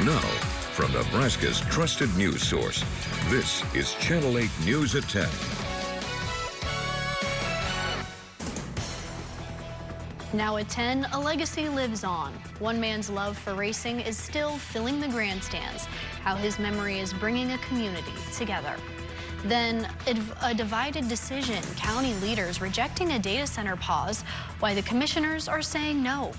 Now, from Nebraska's trusted news source, this is Channel 8 News at 10. Now at 10, a legacy lives on. One man's love for racing is still filling the grandstands. How his memory is bringing a community together. Then, a divided decision. County leaders rejecting a data center pause, why the commissioners are saying no.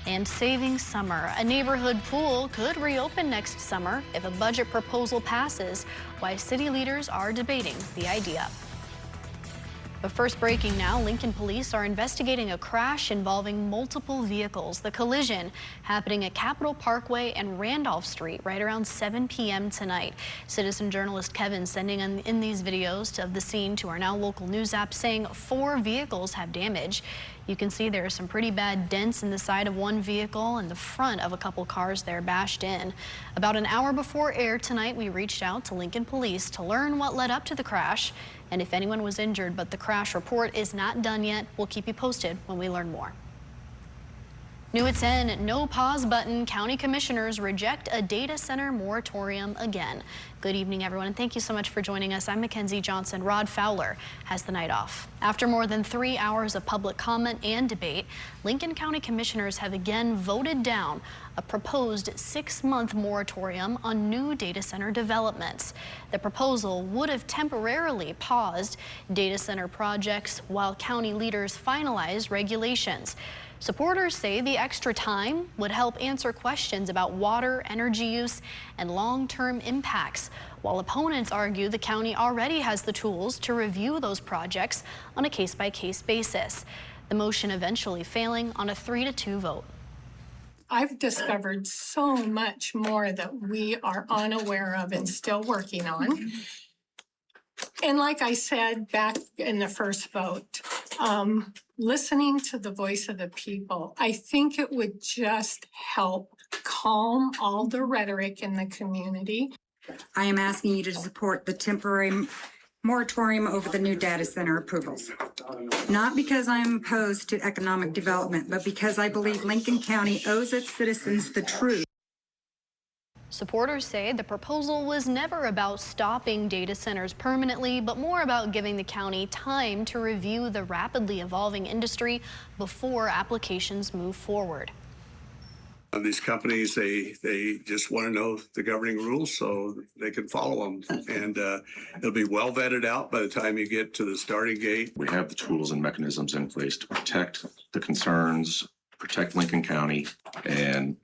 And saving summer. A neighborhood pool could reopen next summer if a budget proposal passes, why city leaders are debating the idea. But first, breaking now, Lincoln police are investigating a crash involving multiple vehicles. The collision happening at Capitol Parkway and Randolph Street right around 7 p.m. tonight. Citizen journalist Kevin sending in these videos of the scene to our Now Local News app, saying 4 vehicles have damage. You can see there are some pretty bad dents in the side of one vehicle and the front of a couple cars there bashed in. About an hour before air tonight, we reached out to Lincoln police to learn what led up to the crash and if anyone was injured, but the crash report is not done yet. We'll keep you posted when we learn more. New at 10, no pause button. County commissioners reject a data center moratorium again. Good evening, everyone, and thank you so much for joining us. I'm Mackenzie Johnson. Rod Fowler has the night off. After more than 3 hours of public comment and debate, Lincoln County commissioners have again voted down a proposed 6-month moratorium on new data center developments. The proposal would have temporarily paused data center projects while county leaders finalize regulations. Supporters say the extra time would help answer questions about water, energy use, and long-term impacts, while opponents argue the county already has the tools to review those projects on a case-by-case basis. The motion eventually failing on a 3-2 vote. I've discovered so much more that we are unaware of and still working on. And like I said back in the first vote, listening to the voice of the people, I think it would just help calm all the rhetoric in the community. I am asking you to support the temporary moratorium over the new data center approvals. Not because I am opposed to economic development, but because I believe Lincoln County owes its citizens the truth. Supporters say the proposal was never about stopping data centers permanently, but more about giving the county time to review the rapidly evolving industry before applications move forward. These companies, they just want to know the governing rules so they can follow them. And it'll be well vetted out by the time you get to the starting gate. We have the tools and mechanisms in place to protect the concerns, protect Lincoln County, and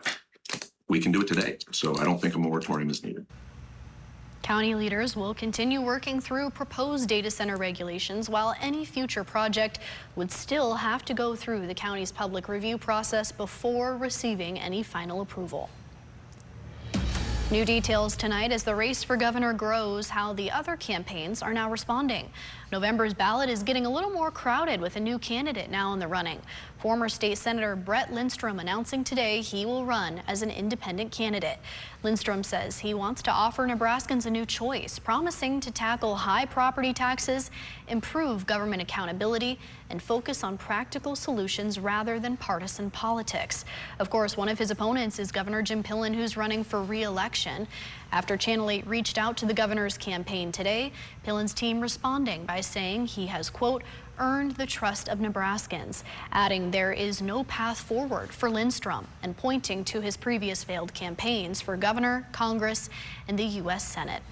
we can do it today. So I don't think a moratorium is needed. County leaders will continue working through proposed data center regulations, while any future project would still have to go through the county's public review process before receiving any final approval. New details tonight as the race for governor grows, how the other campaigns are now responding. November's ballot is getting a little more crowded with a new candidate now in the running. Former State Senator Brett Lindstrom announcing today he will run as an independent candidate. Lindstrom says he wants to offer Nebraskans a new choice, promising to tackle high property taxes, improve government accountability, and focus on practical solutions rather than partisan politics. Of course, one of his opponents is Governor Jim Pillen, who's running for re-election. After Channel 8 reached out to the governor's campaign today, Pillen's team responding by saying he has, quote, earned the trust of Nebraskans, adding there is no path forward for Lindstrom and pointing to his previous failed campaigns for governor, Congress, and the U.S. Senate.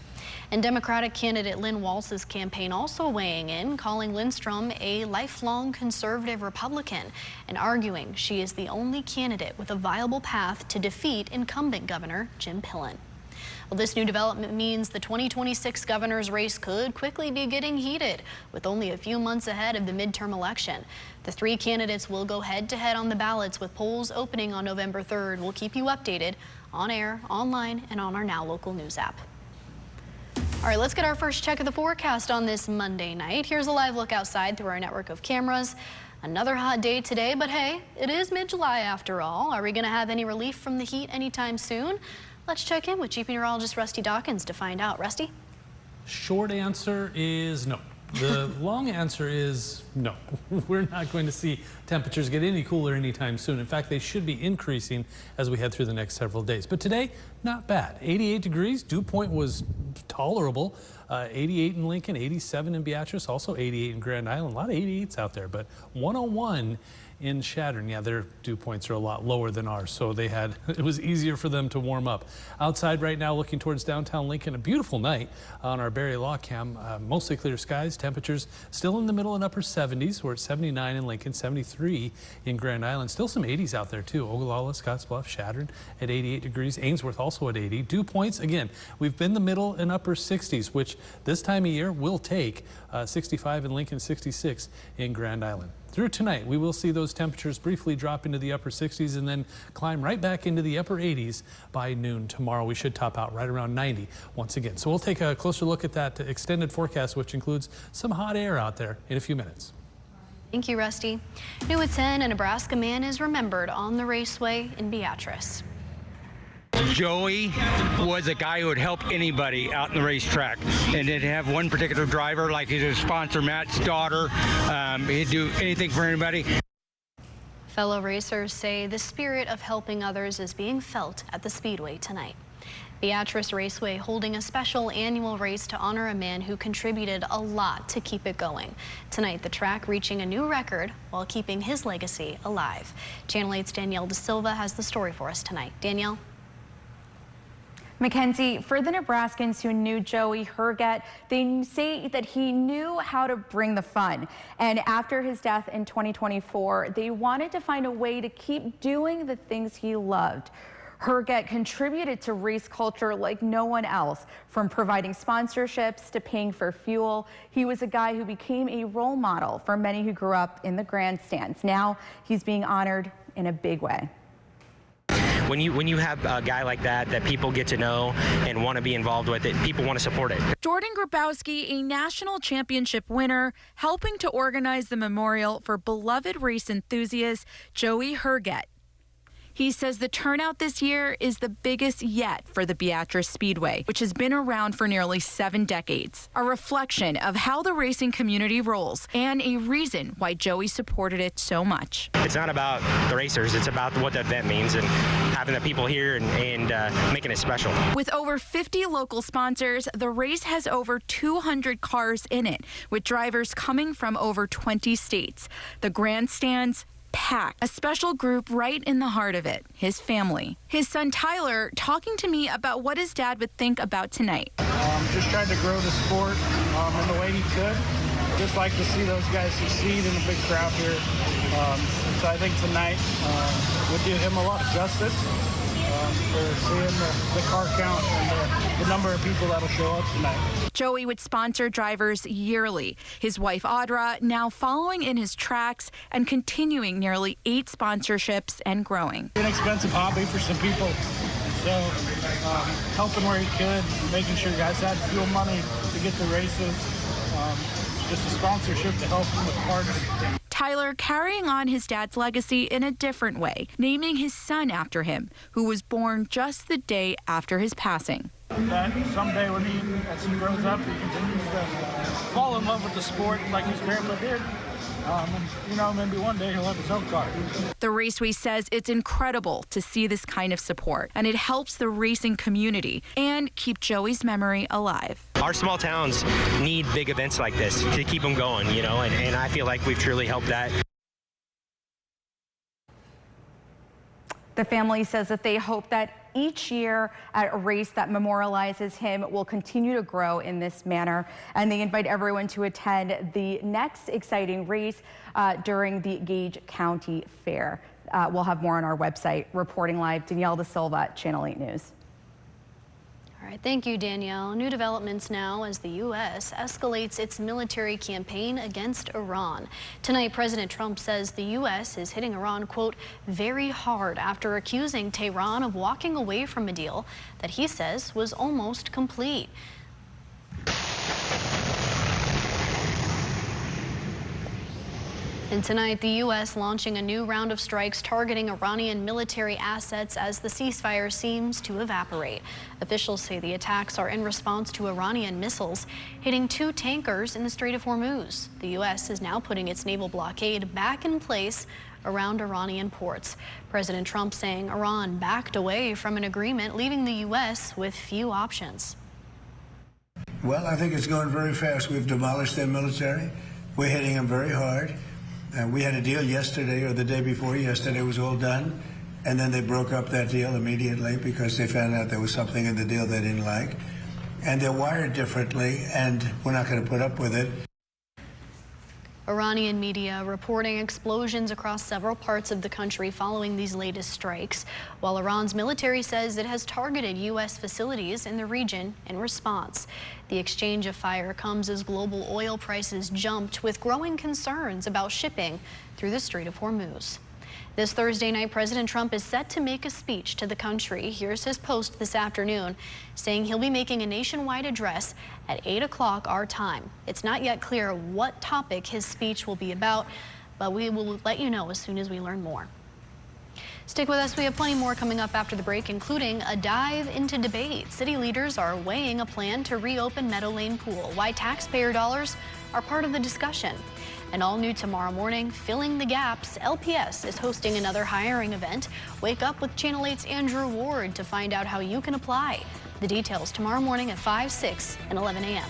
And Democratic candidate Lynn Walz's campaign also weighing in, calling Lindstrom a lifelong conservative Republican and arguing she is the only candidate with a viable path to defeat incumbent Governor Jim Pillen. Well, this new development means the 2026 governor's race could quickly be getting heated, with only a few months ahead of the midterm election. The 3 candidates will go head-to-head on the ballots, with polls opening on November 3rd. We'll keep you updated on air, online, and on our Now Local News app. All right, let's get our first check of the forecast on this Monday night. Here's a live look outside through our network of cameras. Another hot day today, but hey, it is mid-July after all. Are we going to have any relief from the heat anytime soon? Let's check in with Chief Meteorologist Rusty Dawkins to find out. Rusty? Short answer is no. The long answer is no. We're not going to see temperatures get any cooler anytime soon. In fact, they should be increasing as we head through the next several days. But today, not bad. 88 degrees. Dew point was tolerable. 88 in Lincoln, 87 in Beatrice, also 88 in Grand Island. A lot of 88s out there, but 101 in Chadron. Yeah, their dew points are a lot lower than ours, so it was easier for them to warm up. Outside right now, looking towards downtown Lincoln, a beautiful night on our Barry Law Cam. Mostly clear skies, temperatures still in the middle and upper 70s. We're at 79 in Lincoln, 73 in Grand Island. Still some 80s out there too. Ogallala, Scottsbluff, Chadron at 88 degrees. Ainsworth also at 80. Dew points, again, we've been the middle and upper 60s, which this time of year will take 65 in Lincoln, 66 in Grand Island. Through tonight, we will see those temperatures briefly drop into the upper 60s and then climb right back into the upper 80s by noon tomorrow. We should top out right around 90 once again. So we'll take a closer look at that extended forecast, which includes some hot air out there in a few minutes. Thank you, Rusty. New at 10, a Nebraska man is remembered on the raceway in Beatrice. Joey was a guy who would help anybody out in the racetrack, and to have one particular driver like his sponsor Matt's daughter, he'd do anything for anybody. Fellow racers say the spirit of helping others is being felt at the Speedway tonight. Beatrice Raceway holding a special annual race to honor a man who contributed a lot to keep it going. Tonight, the track reaching a new record while keeping his legacy alive. Channel 8's Danielle De Silva has the story for us tonight. Danielle? Mackenzie, for the Nebraskans who knew Joey Herget, they say that he knew how to bring the fun. And after his death in 2024, they wanted to find a way to keep doing the things he loved. Herget contributed to race culture like no one else, from providing sponsorships to paying for fuel. He was a guy who became a role model for many who grew up in the grandstands. Now he's being honored in a big way. When you have a guy like that people get to know and want to be involved with it, people want to support it. Jordan Grabowski, a national championship winner, helping to organize the memorial for beloved race enthusiast Joey Herget. He says the turnout this year is the biggest yet for the Beatrice Speedway, which has been around for nearly 7 decades. A reflection of how the racing community rolls and a reason why Joey supported it so much. It's not about the racers, it's about what the event means and having the people here and making it special. With over 50 local sponsors, the race has over 200 cars in it, with drivers coming from over 20 states. The grandstands packed. A special group right in the heart of it, his family. His son Tyler talking to me about what his dad would think about tonight. Just tried to grow the sport in the way he could. Just like to see those guys succeed in a big crowd here. So I think tonight would do him a lot of justice for seeing the car count and the number of people that'll show up tonight. Joey would sponsor drivers yearly. His wife Audra now following in his tracks and continuing nearly 8 sponsorships and growing. Inexpensive hobby for some people. So helping where he could, making sure guys had fuel money to get the races. Just a sponsorship to help him with parts. Tyler carrying on his dad's legacy in a different way, naming his son after him, who was born just the day after his passing. That someday as he grows up, he continues to fall in love with the sport like his grandpa did. And, maybe one day he'll have his own car. The Raceway says it's incredible to see this kind of support, and it helps the racing community and keep Joey's memory alive. Our small towns need big events like this to keep them going, and I feel like we've truly helped that. The family says that they hope that each year at a race that memorializes him will continue to grow in this manner, and they invite everyone to attend the next exciting race during the Gage County Fair. We'll have more on our website. Reporting live, Danielle De Silva, Channel 8 News. All right, thank you, Danielle. New developments now as the U.S. escalates its military campaign against Iran. Tonight, President Trump says the U.S. is hitting Iran, quote, very hard after accusing Tehran of walking away from a deal that he says was almost complete. And tonight, the U.S. launching a new round of strikes targeting Iranian military assets as the ceasefire seems to evaporate. Officials say the attacks are in response to Iranian missiles hitting 2 tankers in the Strait of Hormuz. The U.S. is now putting its naval blockade back in place around Iranian ports. President Trump saying Iran backed away from an agreement, leaving the U.S. with few options. Well, I think it's going very fast. We've demolished their military. We're hitting them very hard. We had a deal yesterday or the day before yesterday. It was all done. And then they broke up that deal immediately because they found out there was something in the deal they didn't like. And they're wired differently, and we're not going to put up with it. Iranian media reporting explosions across several parts of the country following these latest strikes, while Iran's military says it has targeted U.S. facilities in the region in response. The exchange of fire comes as global oil prices jumped, with growing concerns about shipping through the Strait of Hormuz. This Thursday night, President Trump is set to make a speech to the country. Here's his post this afternoon, saying he'll be making a nationwide address at 8 o'clock our time. It's not yet clear what topic his speech will be about, but we will let you know as soon as we learn more. Stick with us. We have plenty more coming up after the break, including a dive into debate. City leaders are weighing a plan to reopen Meadow Lane Pool. Why taxpayer dollars are part of the discussion. And all new tomorrow morning, Filling the Gaps, LPS is hosting another hiring event. Wake up with Channel 8's Andrew Ward to find out how you can apply. The details tomorrow morning at 5, 6, and 11 a.m.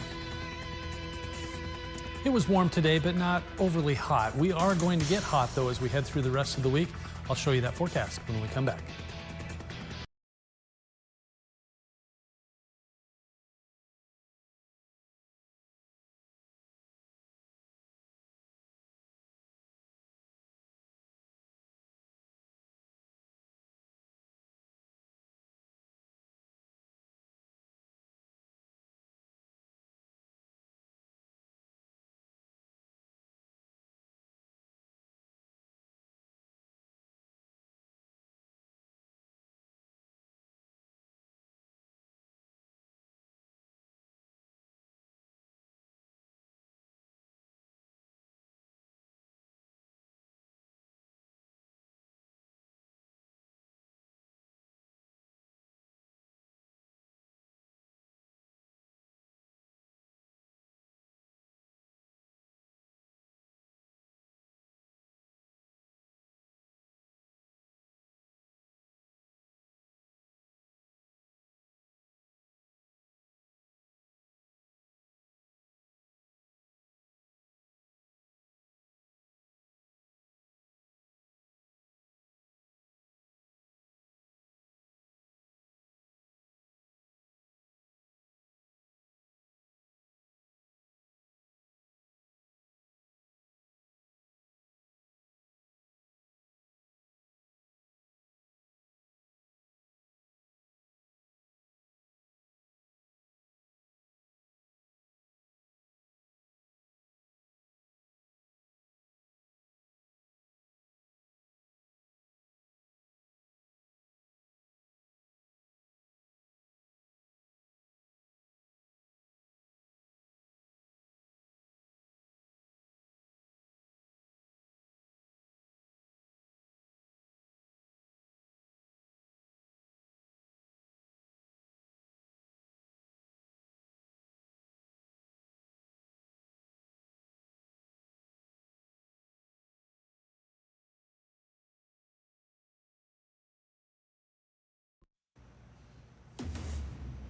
It was warm today, but not overly hot. We are going to get hot, though, as we head through the rest of the week. I'll show you that forecast when we come back.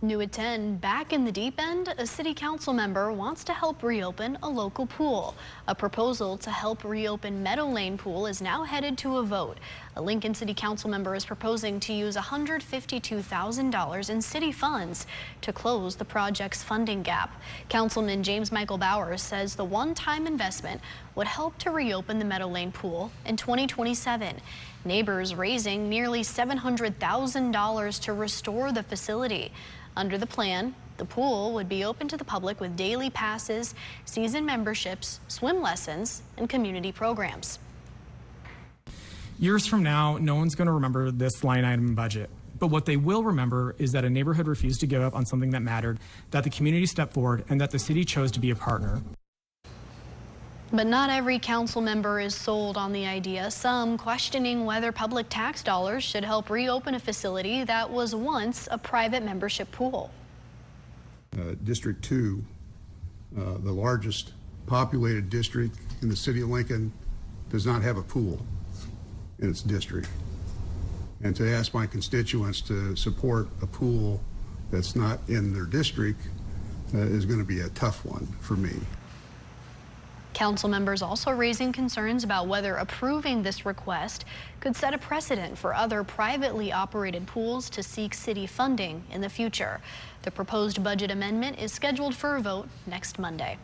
New at 10, back in the deep end, a city council member wants to help reopen a local pool. A proposal to help reopen Meadow Lane Pool is now headed to a vote. A Lincoln City Council member is proposing to use $152,000 in city funds to close the project's funding gap. Councilman James Michael Bowers says the one-time investment would help to reopen the Meadow Lane Pool in 2027. Neighbors raising nearly $700,000 to restore the facility. Under the plan, the pool would be open to the public with daily passes, season memberships, swim lessons, and community programs. Years from now, no one's going to remember this line item budget. But what they will remember is that a neighborhood refused to give up on something that mattered, that the community stepped forward, and that the city chose to be a partner. But not every council member is sold on the idea, some questioning whether public tax dollars should help reopen a facility that was once a private membership pool. District 2, the largest populated district in the city of Lincoln, does not have a pool in its district. And to ask my constituents to support a pool that's not in their district is going to be a tough one for me. Council members also raising concerns about whether approving this request could set a precedent for other privately operated pools to seek city funding in the future. The proposed budget amendment is scheduled for a vote next Monday.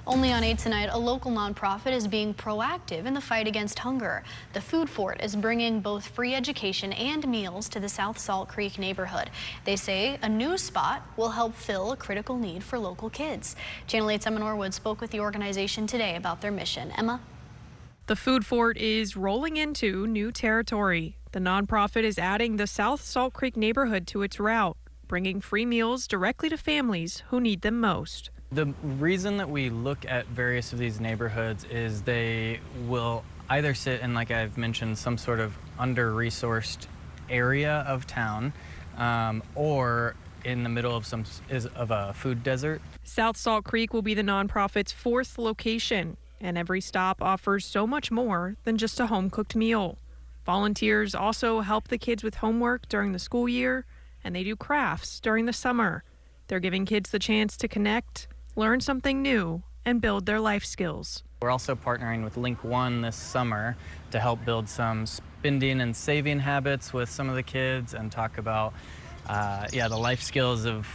Only on 8 tonight, a local nonprofit is being proactive in the fight against hunger. The Food Fort is bringing both free education and meals to the South Salt Creek neighborhood. They say a new spot will help fill a critical need for local kids. Channel 8's Emma Norwood spoke with the organization today about their mission. Emma? The Food Fort is rolling into new territory. The nonprofit is adding the South Salt Creek neighborhood to its route, bringing free meals directly to families who need them most. The reason that we look at various of these neighborhoods is they will either sit in, like I've mentioned, some sort of under-resourced area of town, or in the middle of a food desert. South Salt Creek will be the nonprofit's 4th location, and every stop offers so much more than just a home-cooked meal. Volunteers also help the kids with homework during the school year, and they do crafts during the summer. They're giving kids the chance to connect, learn something new, and build their life skills. We're also partnering with Link One this summer to help build some spending and saving habits with some of the kids and talk about the life skills of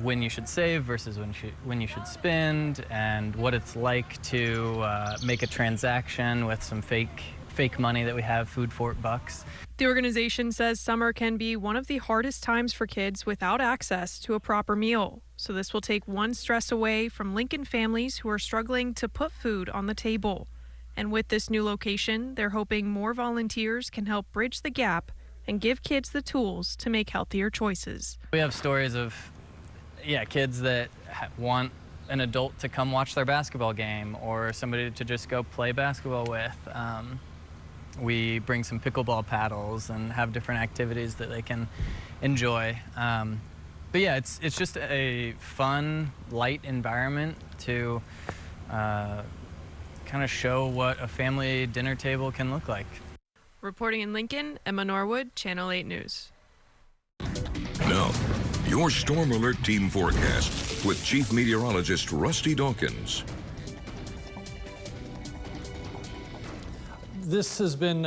when you should save versus when you should spend, and what it's like to make a transaction with some fake money that we have, Food Fort bucks. The organization says summer can be one of the hardest times for kids without access to a proper meal. So this will take one stress away from Lincoln families who are struggling to put food on the table. And with this new location, they're hoping more volunteers can help bridge the gap and give kids the tools to make healthier choices. We have stories of kids that want an adult to come watch their basketball game or somebody to just go play basketball with. We bring some pickleball paddles and have different activities that they can enjoy. But yeah, it's just a fun, light environment to kind of show what a family dinner table can look like. Reporting in Lincoln, Emma Norwood, Channel 8 News. Now, your Storm Alert Team forecast with Chief Meteorologist Rusty Dawkins. This has been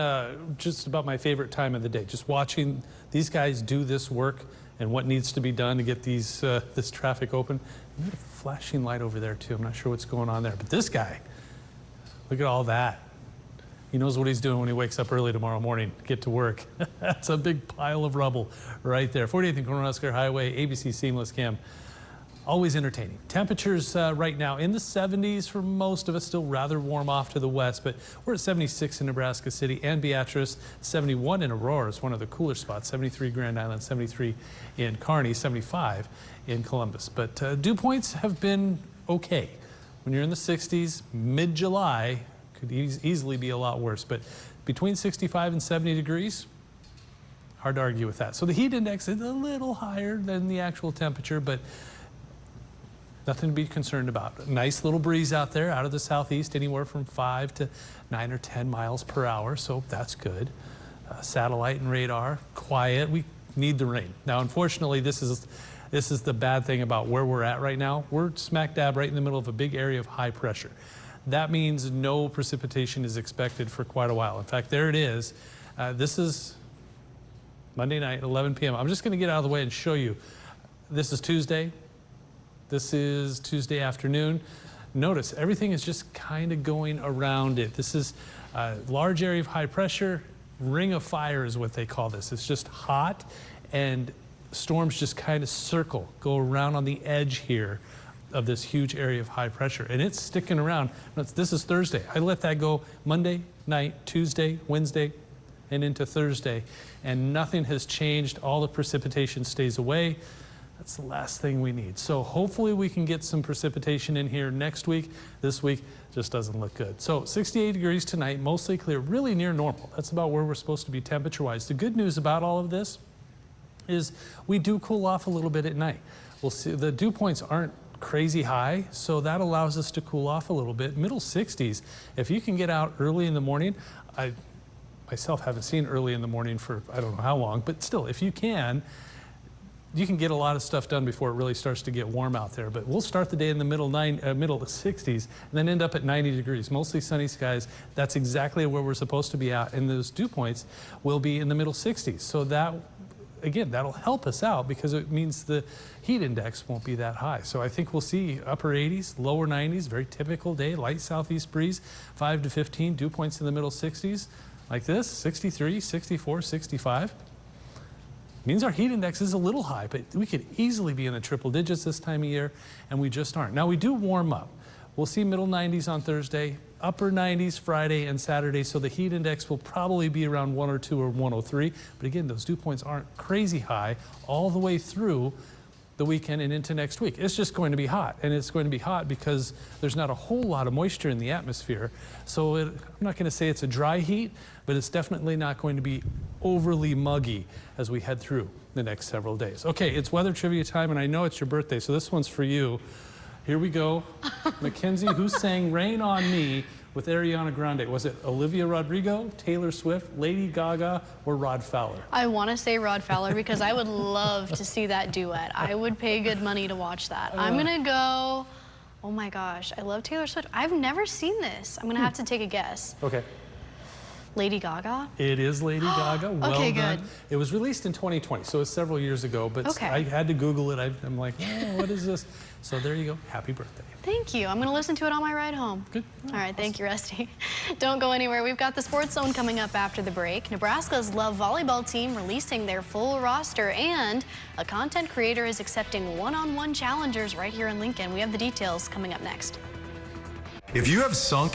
just about my favorite time of the day, just watching these guys do this work and what needs to be done to get these this traffic open. There's a flashing light over there too. I'm not sure what's going on there, but this guy, look at all that. He knows what he's doing when he wakes up early tomorrow morning to get to work. That's a big pile of rubble right there. 48th and Cornhusker Highway, ABC Seamless Cam. Always entertaining. Temperatures right now in the 70s for most of us, still rather warm off to the west, but we're at 76 in Nebraska City and Beatrice, 71 in Aurora is one of the cooler spots, 73 Grand Island, 73 in Kearney, 75 in Columbus. But dew points have been okay. When you're in the 60s, mid-July, could easily be a lot worse, but between 65 and 70 degrees, hard to argue with that. So the heat index is a little higher than the actual temperature, but nothing to be concerned about. A nice little breeze out there out of the southeast, anywhere from 5 to 9 or 10 miles per hour, so that's good. Satellite and radar, quiet. We need the rain. Now, unfortunately, this is the bad thing about where we're at right now. We're smack dab right in the middle of a big area of high pressure. That means no precipitation is expected for quite a while. In fact, there it is. This is Monday night, 11 p.m. I'm just going to get out of the way and show you. This is Tuesday. This is Tuesday afternoon. Notice everything is just kind of going around it. This is a large area of high pressure. Ring of fire is what they call this. It's just hot, and storms just kind of circle, go around on the edge here of this huge area of high pressure, and it's sticking around. This is Thursday. I let that go Monday night, Tuesday, Wednesday, and into Thursday, and nothing has changed. All the precipitation stays away. That's the last thing we need. So hopefully we can get some precipitation in here next week. This week just doesn't look good. So 68 degrees tonight, mostly clear, really near normal. That's about where we're supposed to be temperature-wise. The good news about all of this is we do cool off a little bit at night. We'll see the dew points aren't crazy high, so that allows us to cool off a little bit. Middle 60s, if you can get out early in the morning, I myself haven't seen early in the morning for I don't know how long, but still, if you can get a lot of stuff done before it really starts to get warm out there. But we'll start the day in the middle 60s and then end up at 90 degrees, mostly sunny skies. That's exactly where we're supposed to be at, and those dew points will be in the middle 60s. So that, again, that'll help us out because it means the heat index won't be that high. So I think we'll see upper 80s, lower 90s, very typical day, light southeast breeze, 5 to 15, dew points in the middle 60s, like this, 63, 64, 65. Means our heat index is a little high, but we could easily be in the triple digits this time of year, and we just aren't. Now, we do warm up. We'll see middle 90s on Thursday, upper 90s Friday and Saturday, so the heat index will probably be around 102 or 103. But again, those dew points aren't crazy high all the way through the weekend and into next week. It's just going to be hot, and it's going to be hot because there's not a whole lot of moisture in the atmosphere. So I'm not going to say it's a dry heat, but it's definitely not going to be overly muggy as we head through the next several days. Okay, it's weather trivia time, and I know it's your birthday, so this one's for you. Here we go. Mackenzie, who sang Rain on Me with Ariana Grande? Was it Olivia Rodrigo, Taylor Swift, Lady Gaga, or Rod Fowler? I want to say Rod Fowler because I would love to see that duet. I would pay good money to watch that. I'm going to go, oh my gosh, I love Taylor Swift. I've never seen this. I'm going to have to take a guess. Okay. Lady Gaga? It is Lady Gaga. Well okay, done. good. It was released in 2020, so it's several years ago, but okay. I had to Google it. I'm like, oh, what is this? So there you go. Happy birthday. Thank you. I'm going to listen to it on my ride home. Good. All right, thank you, Rusty. Don't go anywhere. We've got the Sports Zone coming up after the break. Nebraska's Love volleyball team releasing their full roster, and a content creator is accepting one-on-one challengers right here in Lincoln. We have the details coming up next. If you have sunk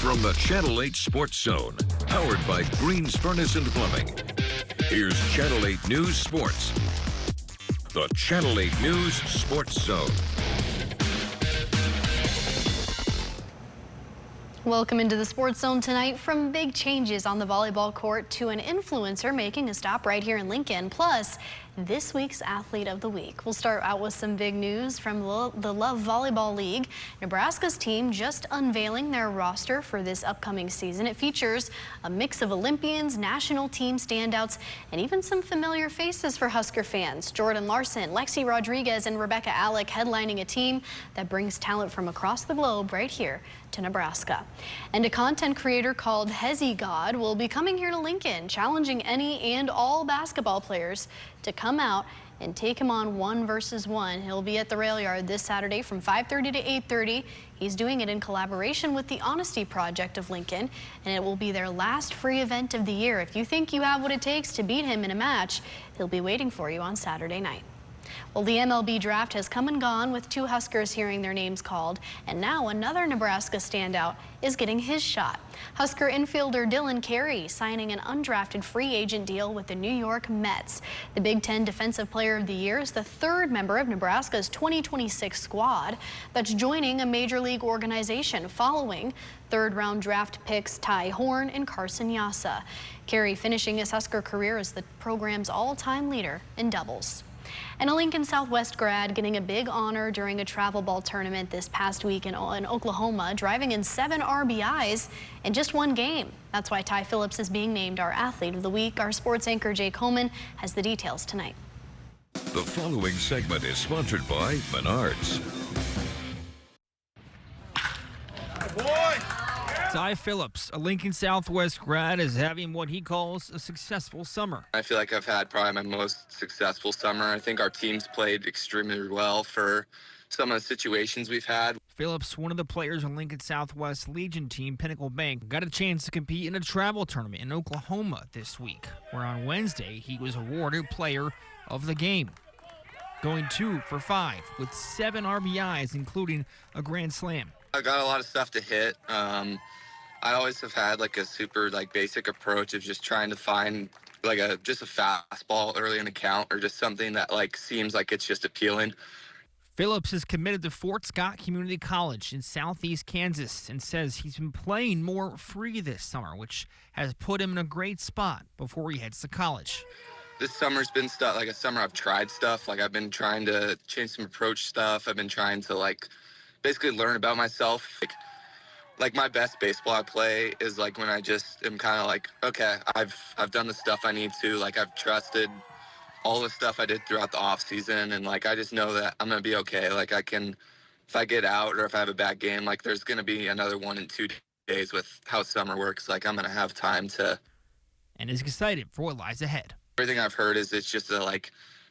From the Channel 8 Sports Zone, powered by Greens Furnace and Plumbing. Here's Channel 8 News Sports. the Channel 8 News Sports Zone. Welcome into the Sports Zone tonight. From big changes on the volleyball court to an influencer making a stop right here in Lincoln, plus this week's Athlete of the Week. We'll start out with some big news from the Love Volleyball League. Nebraska's team just unveiling their roster for this upcoming season. It features a mix of Olympians, national team standouts, and even some familiar faces for Husker fans. Jordan Larson, Lexi Rodriguez, and Rebecca Alec headlining a team that brings talent from across the globe right here to Nebraska. And a content creator called Hezi God will be coming here to Lincoln, challenging any and all basketball players to come out and take him on 1 versus 1. He'll be at the rail yard this Saturday from 5:30 to 8:30. He's doing it in collaboration with the Honesty Project of Lincoln, and it will be their last free event of the year. If you think you have what it takes to beat him in a match, he'll be waiting for you on Saturday night. Well, the MLB draft has come and gone with 2 Huskers hearing their names called, and now another Nebraska standout is getting his shot. Husker infielder Dylan Carey signing an undrafted free agent deal with the New York Mets. The Big Ten Defensive Player of the Year is the 3rd member of Nebraska's 2026 squad that's joining a major league organization following 3rd-round draft picks Ty Horn and Carson Yassa. Carey finishing his Husker career as the program's all-time leader in doubles. And a Lincoln Southwest grad getting a big honor during a travel ball tournament this past week in Oklahoma, driving in 7 RBIs in just 1 game. That's why Ty Phillips is being named our Athlete of the Week. Our sports anchor Jake Holman has the details tonight. The following segment is sponsored by Menards. Ty Phillips, a Lincoln Southwest grad, is having what he calls a successful summer. I feel like I've had probably my most successful summer. I think our team's played extremely well for some of the situations we've had. Phillips, one of the players on Lincoln Southwest Legion team Pinnacle Bank, got a chance to compete in a travel tournament in Oklahoma this week, where on Wednesday he was awarded Player of the Game, going 2 for 5 with 7 RBIs, including a grand slam. I got a lot of stuff to hit. I always have had like a super basic approach of just trying to find just a fastball early in the count, or just something that seems like it's just appealing. Phillips is committed to Fort Scott Community College in southeast Kansas and says he's been playing more free this summer, which has put him in a great spot before he heads to college. This summer's been a summer I've tried stuff. I've been trying to change some approach stuff. I've been trying to basically learn about myself. My best baseball I play is when I just am kind of okay, I've done the stuff I need to. I've trusted all the stuff I did throughout the off season, and I just know that I'm gonna be okay. I can, if I get out or if I have a bad game, there's gonna be another 1 in 2 days with how summer works. I'm gonna have time to. And is excited for what lies ahead. Everything I've heard is it's just a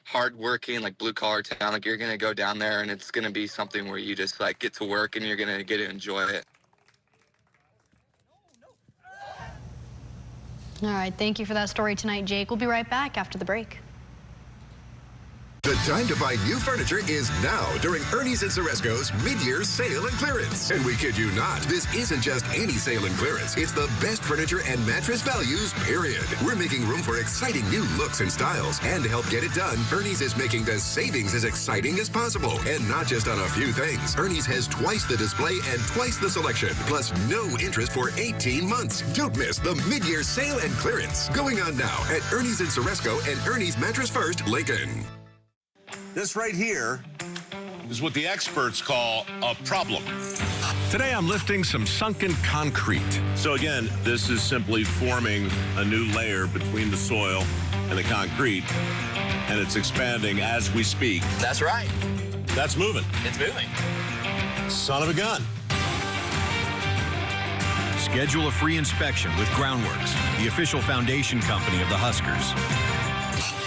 hard-working, blue-collar town. You're gonna go down there and it's gonna be something where you just get to work and you're gonna get to enjoy it. All right, thank you for that story tonight, Jake. We'll be right back after the break. The time to buy new furniture is now during Ernie's and Ceresco's mid-year sale and clearance. And we kid you not, this isn't just any sale and clearance. It's the best furniture and mattress values, period. We're making room for exciting new looks and styles. And to help get it done, Ernie's is making the savings as exciting as possible. And not just on a few things. Ernie's has twice the display and twice the selection, plus no interest for 18 months. Don't miss the mid-year sale and clearance. Going on now at Ernie's and Ceresco and Ernie's Mattress First, Lincoln. This right here is what the experts call a problem. Today I'm lifting some sunken concrete. So again, this is simply forming a new layer between the soil and the concrete, and it's expanding as we speak. That's right. That's moving. It's moving. Son of a gun. Schedule a free inspection with Groundworks, the official foundation company of the Huskers.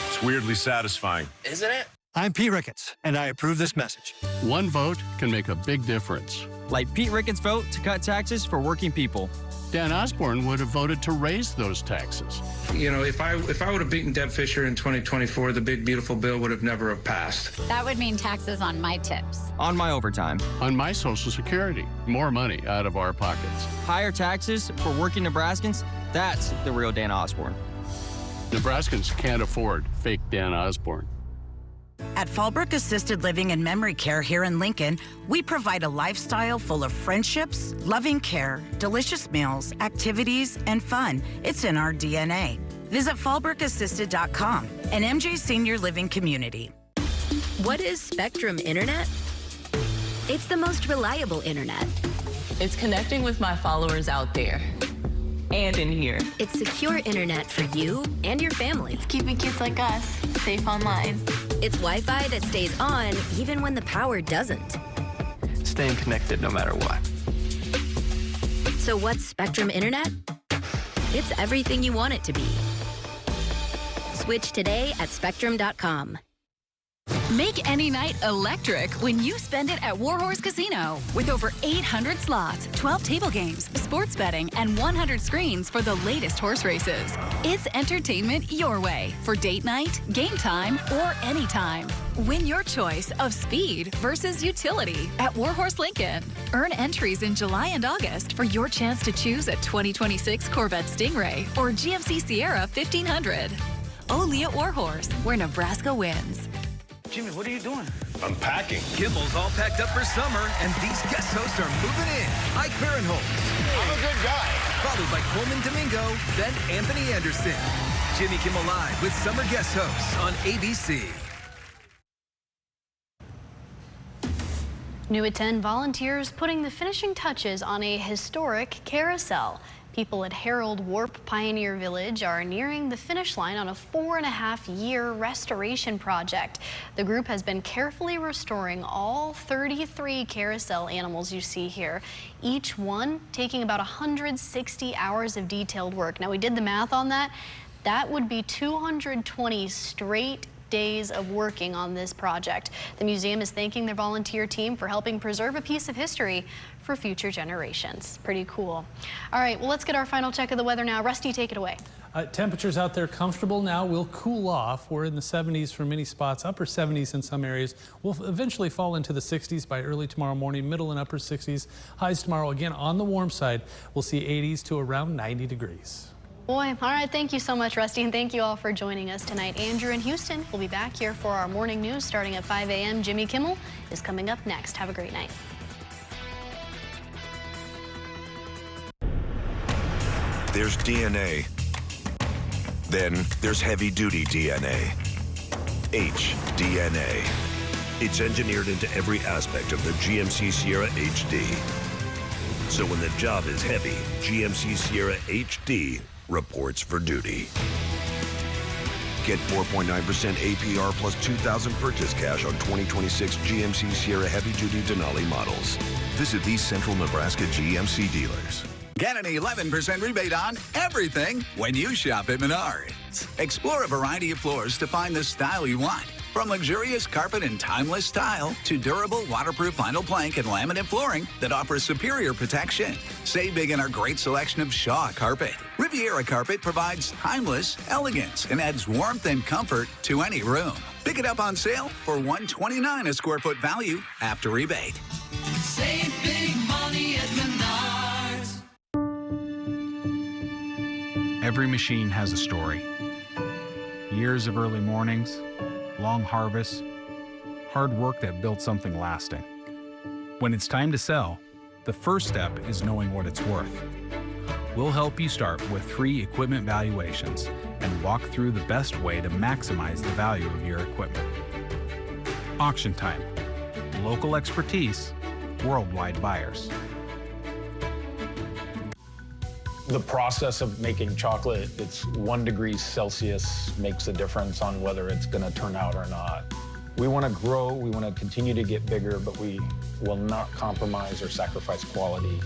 It's weirdly satisfying. Isn't it? I'm Pete Ricketts, and I approve this message. One vote can make a big difference. Like Pete Ricketts' vote to cut taxes for working people. Dan Osborne would have voted to raise those taxes. You know, if I would have beaten Deb Fisher in 2024, the big, beautiful bill would have never have passed. That would mean taxes on my tips. On my overtime. On my Social Security. More money out of our pockets. Higher taxes for working Nebraskans? That's the real Dan Osborne. Nebraskans can't afford fake Dan Osborne. At Fallbrook Assisted Living and Memory Care here in Lincoln, we provide a lifestyle full of friendships, loving care, delicious meals, activities, and fun. It's in our DNA. Visit fallbrookassisted.com, an MJ Senior Living community. What is Spectrum Internet? It's the most reliable internet. It's connecting with my followers out there and in here. It's secure internet for you and your family. It's keeping kids like us safe online. It's Wi-Fi that stays on even when the power doesn't. Staying connected no matter what. So what's Spectrum Internet? It's everything you want it to be. Switch today at spectrum.com. Make any night electric when you spend it at Warhorse Casino. With over 800 slots, 12 table games, sports betting, and 100 screens for the latest horse races. It's entertainment your way for date night, game time, or anytime. Win your choice of speed versus utility at Warhorse Lincoln. Earn entries in July and August for your chance to choose a 2026 Corvette Stingray or GMC Sierra 1500. Only at Warhorse, where Nebraska wins. Jimmy, what are you doing? I'm packing. Kimmel's all packed up for summer, and these guest hosts are moving in. Ike Barinholtz. I'm a good guy. Followed by Coleman Domingo, then Anthony Anderson. Jimmy Kimmel Live with summer guest hosts on ABC. New at 10, volunteers putting the finishing touches on a historic carousel. People at Harold Warp Pioneer Village are nearing the finish line on a 4.5-year restoration project. The group has been carefully restoring all 33 carousel animals you see here, each one taking about 160 hours of detailed work. Now, we did the math on that. That would be 220 straight days of working on this project. The museum is thanking their volunteer team for helping preserve a piece of history for future generations. Pretty cool. All right, well, let's get our final check of the weather now. Rusty, take it away. Temperatures out there comfortable now, will cool off. We're in the 70s for many spots, upper 70s in some areas. We'll eventually fall into the 60s by early tomorrow morning, middle and upper 60s. Highs tomorrow, again, on the warm side. We'll see 80s to around 90 degrees. Boy, all right, thank you so much, Rusty, and thank you all for joining us tonight. Andrew in Houston will be back here for our morning news starting at 5 a.m. Jimmy Kimmel is coming up next. Have a great night. There's DNA. Then there's heavy-duty DNA. HDNA. It's engineered into every aspect of the GMC Sierra HD. So when the job is heavy, GMC Sierra HD reports for duty. Get 4.9% APR plus $2,000 purchase cash on 2026 GMC Sierra heavy-duty Denali models. Visit these Central Nebraska GMC dealers. Get an 11% rebate on everything when you shop at Menards. Explore a variety of floors to find the style you want. From luxurious carpet and timeless style to durable waterproof vinyl plank and laminate flooring that offers superior protection. Save big in our great selection of Shaw carpet. Riviera carpet provides timeless elegance and adds warmth and comfort to any room. Pick it up on sale for $129 a square foot value after rebate. Save big money at Menards. Every machine has a story. Years of early mornings, long harvests, hard work that built something lasting. When it's time to sell, the first step is knowing what it's worth. We'll help you start with free equipment valuations and walk through the best way to maximize the value of your equipment. Auction Time. Local expertise, worldwide buyers. The process of making chocolate, it's 1 degree Celsius makes a difference on whether it's going to turn out or not. We want to grow, we want to continue to get bigger, but we will not compromise or sacrifice quality.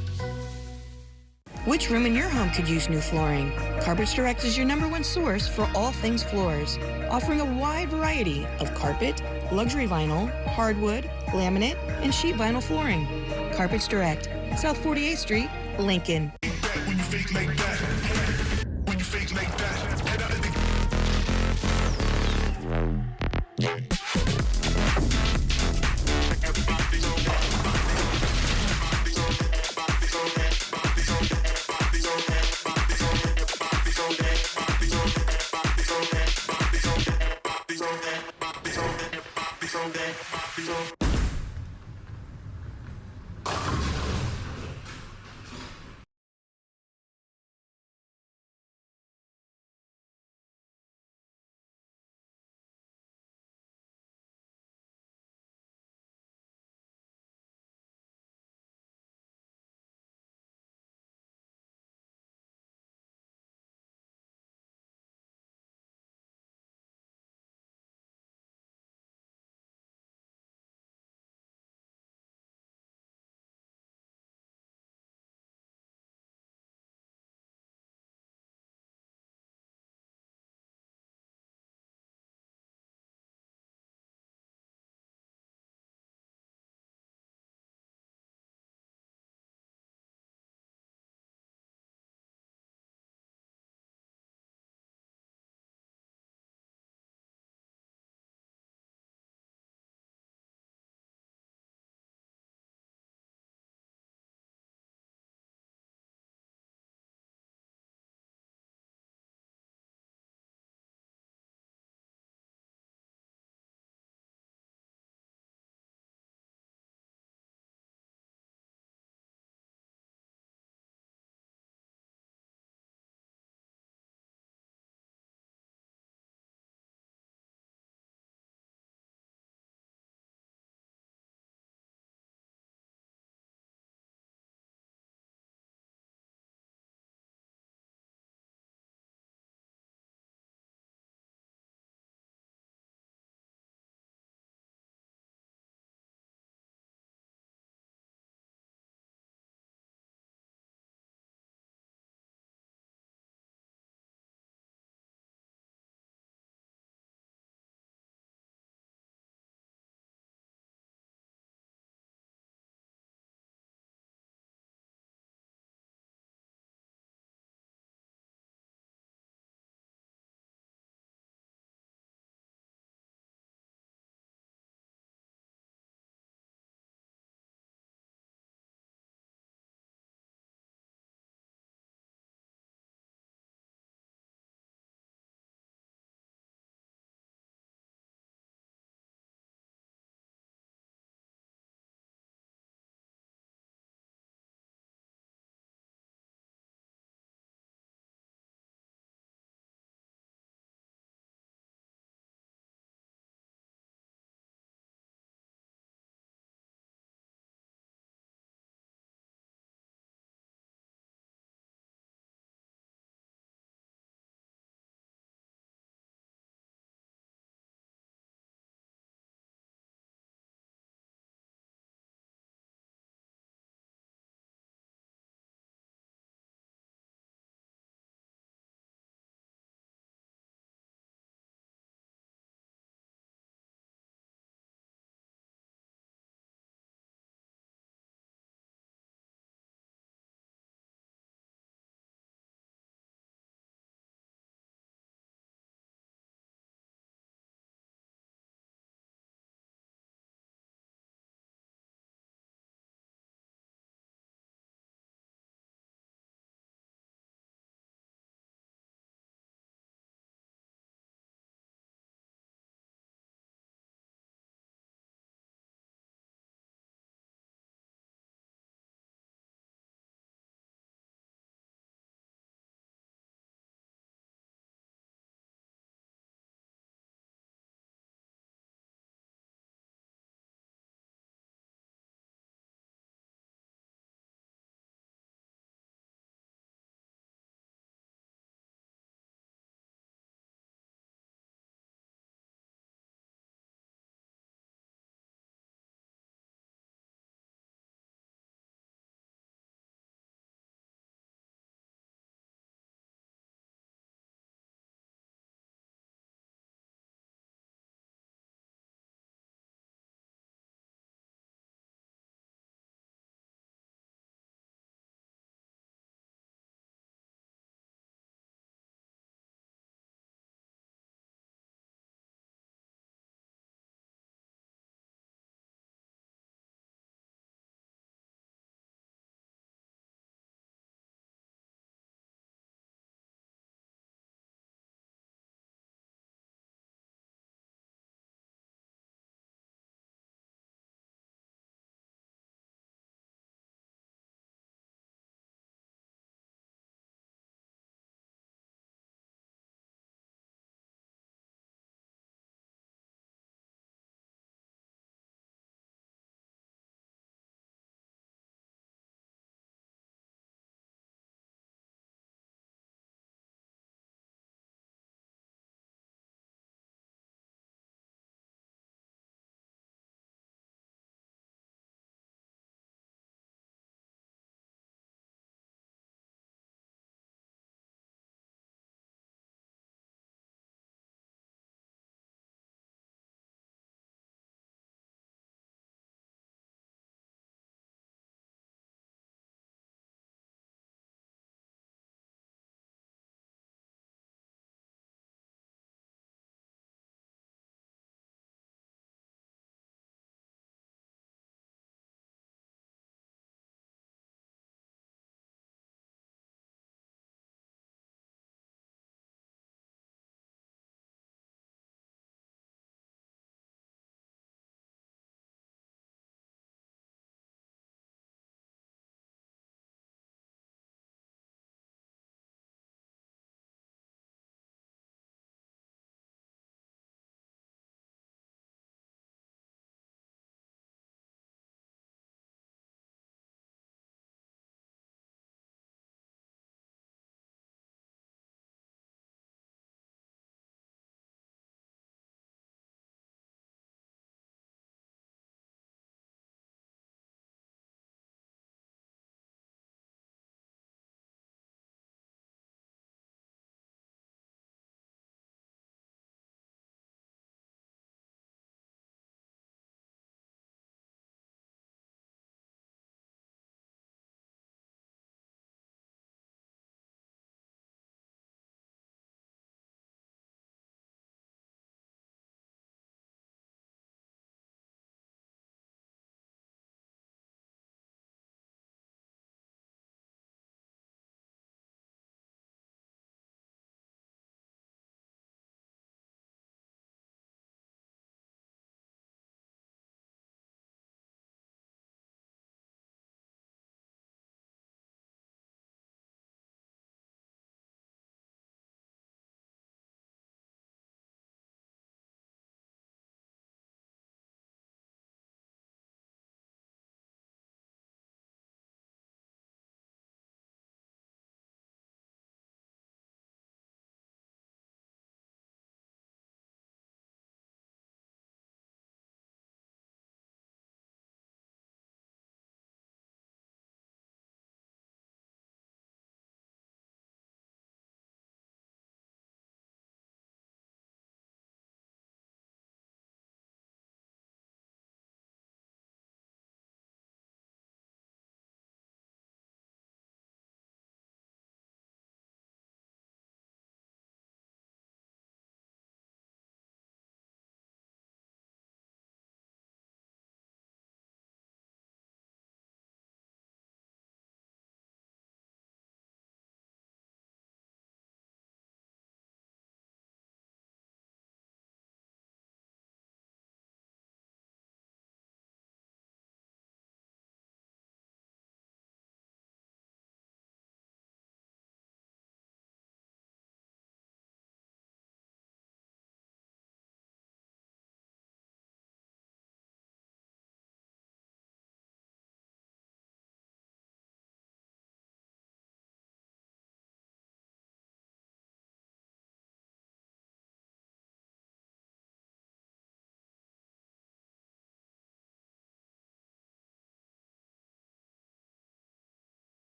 Which room in your home could use new flooring? Carpets Direct is your #1 source for all things floors, offering a wide variety of carpet, luxury vinyl, hardwood, laminate, and sheet vinyl flooring. Carpets Direct, South 48th Street, Lincoln. When you fake like that.